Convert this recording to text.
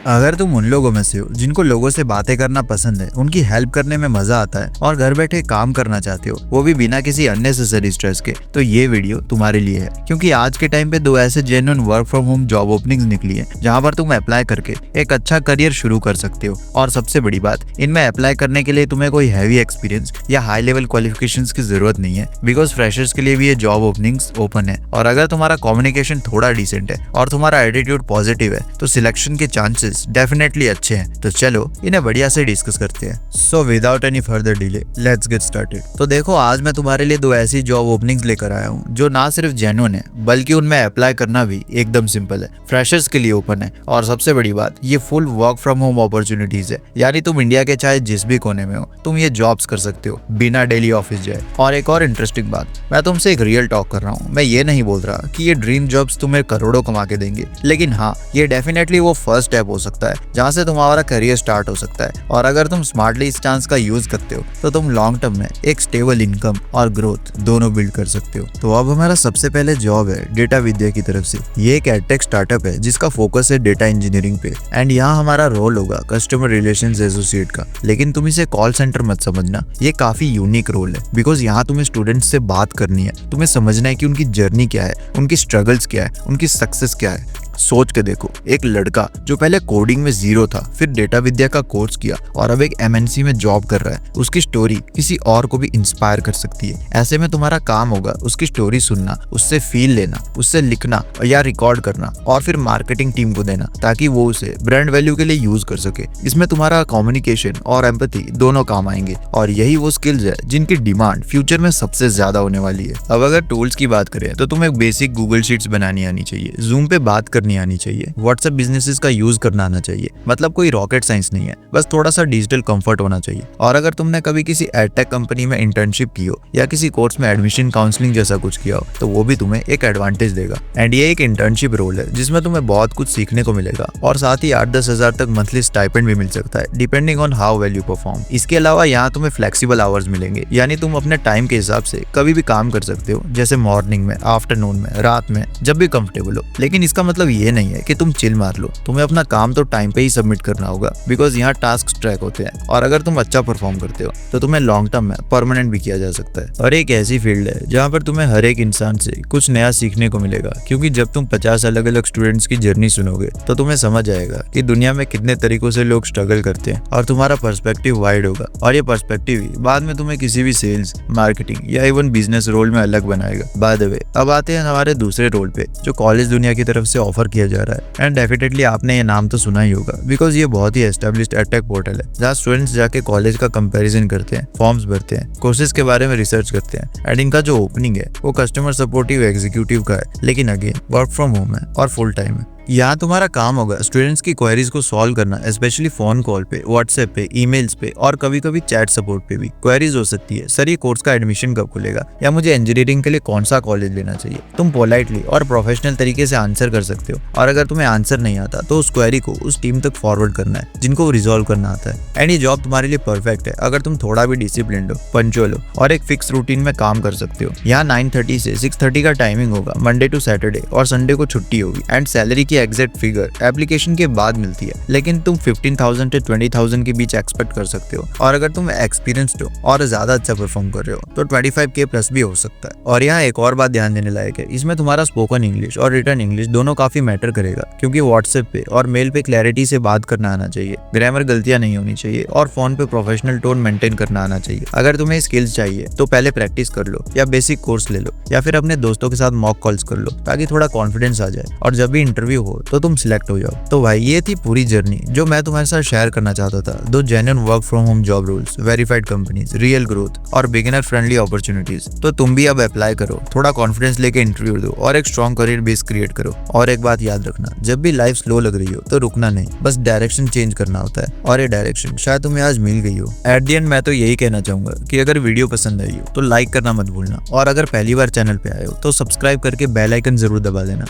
अगर तुम उन लोगों में से हो जिनको लोगों से बातें करना पसंद है, उनकी हेल्प करने में मजा आता है और घर बैठे काम करना चाहते हो, वो भी बिना किसी अननेसेसरी स्ट्रेस के, तो ये वीडियो तुम्हारे लिए है। क्योंकि आज के टाइम पे दो ऐसे genuine work from home job openings निकली है जहाँ पर तुम अप्लाई करके एक अच्छा करियर शुरू कर सकते हो। और सबसे बड़ी बात, इनमें अप्लाई करने के लिए तुम्हें कोई हैवी एक्सपीरियंस या हाई लेवल क्वालिफिकेशंस की जरूरत नहीं है, बिकॉज फ्रेशर्स के लिए भी ये जॉब ओपनिंग्स ओपन है। और अगर तुम्हारा कम्युनिकेशन थोड़ा डिसेंट है और तुम्हारा एटीट्यूड पॉजिटिव है तो सिलेक्शन के चांसेस डेफिनेटली अच्छे हैं। तो चलो इन्हें बढ़िया से डिस्कस करते हैं। So without any further delay let's get started. तो देखो, आज मैं तुम्हारे लिए दो ऐसी जॉब ओपनिंग्स लेकर आया हूँ जो ना सिर्फ जेन्युइन है बल्कि उनमें अप्लाई करना भी एकदम सिंपल है। फ्रेशर्स के लिए ओपन है और सबसे बड़ी बात, ये full work from home opportunities है। यानी तुम इंडिया के चाहे जिस भी कोने में हो, तुम ये जॉब्स कर सकते हो बिना डेली ऑफिस जाए। और एक और इंटरेस्टिंग बात, मैं तुमसे एक रियल टॉक कर रहा हूँ। मैं ये नहीं बोल रहा कि ये ड्रीम जॉब्स तुम्हें करोड़ों कमा के देंगे, लेकिन हाँ, ये डेफिनेटली वो फर्स्ट स्टेप हो सकता है जहाँ से तुम्हारा करियर स्टार्ट हो सकता है। और अगर तुम स्मार्टली इस चांस का यूज करते हो तो तुम लॉन्ग टर्म में एक स्टेबल इनकम और ग्रोथ दोनों बिल्ड कर सकते हो। तो अब हमारा सबसे पहले जॉब है डेटा विद्या की तरफ से। ये एक एडटेक स्टार्टअप है जिसका फोकस है डेटा इंजीनियरिंग पे। एंड यहाँ हमारा रोल होगा कस्टमर रिलेशंस एसोसिएट का। लेकिन तुम इसे कॉल सेंटर मत समझना, ये काफी यूनिक रोल है, बिकॉज यहाँ तुम्हें स्टूडेंट्स से बात करनी है। तुम्हें समझना है कि उनकी जर्नी क्या है, उनकी स्ट्रगल्स क्या है, उनकी सक्सेस क्या है। सोच के देखो, एक लड़का जो पहले कोडिंग में जीरो था, फिर डेटा विद्या का कोर्स किया और अब एक एमएनसी में जॉब कर रहा है। उसकी स्टोरी किसी और को भी इंस्पायर कर सकती है। ऐसे में तुम्हारा काम होगा उसकी स्टोरी सुनना, उससे फील लेना, उससे लिखना या रिकॉर्ड करना और फिर मार्केटिंग टीम को देना ताकि वो उसे ब्रांड वैल्यू के लिए यूज कर सके। इसमें तुम्हारा कम्युनिकेशन और एम्पैथी दोनों काम आएंगे और यही वो स्किल्स है जिनकी डिमांड फ्यूचर में सबसे ज्यादा होने वाली है। अब अगर टूल्स की बात करें तो तुम्हें बेसिक गूगल शीट्स बनानी आनी चाहिए, जूम पे बात करनी आनी चाहिए, व्हाट्सएप बिजनेसेस का यूज करना आना चाहिए। मतलब कोई रॉकेट साइंस नहीं है, बस थोड़ा सा डिजिटल कंफर्ट होना चाहिए। और अगर तुमने कभी किसी एडटेक कंपनी में इंटर्नशिप की हो या किसी कोर्स में एडमिशन काउंसलिंग जैसा कुछ किया हो तो वो भी तुम्हें एक एडवांटेज देगा। एंड ये एक इंटर्नशिप रोल है जिसमें तुम्हें बहुत कुछ सीखने को मिलेगा और साथ ही 8-10 हजार तक मंथली स्टाइपेंड भी मिल सकता है depending on how well you perform. इसके अलावा यहाँ तुम्हें फ्लेक्सिबल आवर्स मिलेंगे, यानी तुम अपने टाइम के हिसाब से कभी भी काम कर सकते हो, जैसे मॉर्निंग में, आफ्टरनून में, रात में, जब भी कंफर्टेबल हो। लेकिन इसका मतलब ये नहीं है कि तुम चिल मार लो। तुम्हें अपना काम तो टाइम पे ही सबमिट करना होगा, बिकॉज यहाँ टास्क ट्रैक होते हैं और अगर तुम अच्छा परफॉर्म करते हो तो तुम्हें लॉन्ग टर्म में परमानेंट भी किया जा सकता है। और एक ऐसी फील्ड है जहाँ पर तुम्हें हर एक इंसान से कुछ नया सीखने को मिलेगा, क्योंकि जब तुम 50 अलग अलग स्टूडेंट्स की जर्नी सुनोगे तो तुम्हें समझ आएगा कि दुनिया में कितने तरीकों से लोग स्ट्रगल करते हैं और तुम्हारा पर्सपेक्टिव वाइड होगा। और ये पर्सपेक्टिव ही बाद में तुम्हें किसी भी सेल्स, मार्केटिंग या इवन बिजनेस रोल में अलग बनाएगा। बाय द वे, अब आते हैं हमारे दूसरे रोल पे जो कॉलेज दुनिया की तरफ से ऑफर किया जा रहा है। एंड डेफिनेटली आपने ये नाम तो सुना ही होगा, बिकॉज ये बहुत ही एस्टेब्लिश्ड एडटेक पोर्टल है जहाँ स्टूडेंट्स जाके कॉलेज का कंपैरिजन करते हैं, फॉर्म्स भरते हैं, कोर्सेज के बारे में रिसर्च करते हैं। एंड इनका जो ओपनिंग है वो कस्टमर सपोर्टिव एग्जीक्यूटिव का है, लेकिन अगेन वर्क फ्रॉम होम है और फुल टाइम है। यहाँ तुम्हारा काम होगा स्टूडेंट्स की क्वेरीज को सॉल्व करना, स्पेशली फोन कॉल पे, व्हाट्सएप पे, ईमेल्स पे और कभी कभी चैट सपोर्ट पे भी। क्वेरीज हो सकती है, सर ये कोर्स का एडमिशन कब खुलेगा, या मुझे इंजीनियरिंग के लिए कौन सा कॉलेज लेना चाहिए। तुम पोलाइटली और प्रोफेशनल तरीके से आंसर कर सकते हो। और अगर तुम्हें आंसर नहीं आता तो उस क्वेरी को उस टीम तक फॉरवर्ड करना है जिनको रिजॉल्व करना आता है। एंड ये जॉब तुम्हारे लिए परफेक्ट है अगर तुम थोड़ा भी डिसिप्लिन हो, पंचुअल हो और एक फिक्स रूटीन में काम कर सकते हो। यहाँ 9:30 से 6:30 का टाइमिंग होगा, मंडे टू सैटरडे, और संडे को छुट्टी होगी। एंड सैलरी की एग्जैक्ट फिगर एप्लीकेशन के बाद मिलती है, लेकिन तुम 15,000 से 20,000 के बीच एक्सपेक्ट कर सकते हो। और अगर तुम एक्सपीरियंस्ड हो और ज्यादा अच्छा परफॉर्म कर रहे हो तो 25K प्लस भी हो सकता है। और यहाँ एक और बात ध्यान देने लायक है, इसमें तुम्हारा स्पोकन इंग्लिश और रिटन इंग्लिश दोनों काफी मैटर करेगा, क्योंकि व्हाट्सएप पे और मेल पे क्लैरिटी से बात करना आना चाहिए, ग्रामर गलतियां नहीं होनी चाहिए और फोन पे प्रोफेशनल टोन मेंटेन करना आना चाहिए। अगर तुम्हें स्किल्स चाहिए तो पहले प्रैक्टिस कर लो या बेसिक कोर्स ले लो या फिर अपने दोस्तों के साथ मॉक कॉल्स कर लो ताकि थोड़ा कॉन्फिडेंस आ जाए और जब भी इंटरव्यू हो तो तुम सिलेक्ट हो जाओ। तो भाई ये थी पूरी जर्नी जो मैं तुम्हारे साथ शेयर करना चाहता था। दो genuine work from home job roles, verified companies, real growth और बिगिनर फ्रेंडली अपॉर्चुनिटीज। तो तुम भी अब अप्लाई करो, थोड़ा कॉन्फिडेंस लेके इंटरव्यू दो और एक स्ट्रॉन्ग करियर बेस क्रिएट करो। और एक बात याद रखना, जब भी लाइफ स्लो लग रही हो तो रुकना नहीं, बस डायरेक्शन चेंज करना होता है और ये डायरेक्शन शायद तुम्हें आज मिल गई हो। एट द एंड मैं तो यही कहना चाहूंगा कि अगर वीडियो पसंद आई हो तो लाइक करना मत भूलना और अगर पहली बार चैनल पे आए हो तो सब्सक्राइब करके बेल आइकन जरूर दबा देना।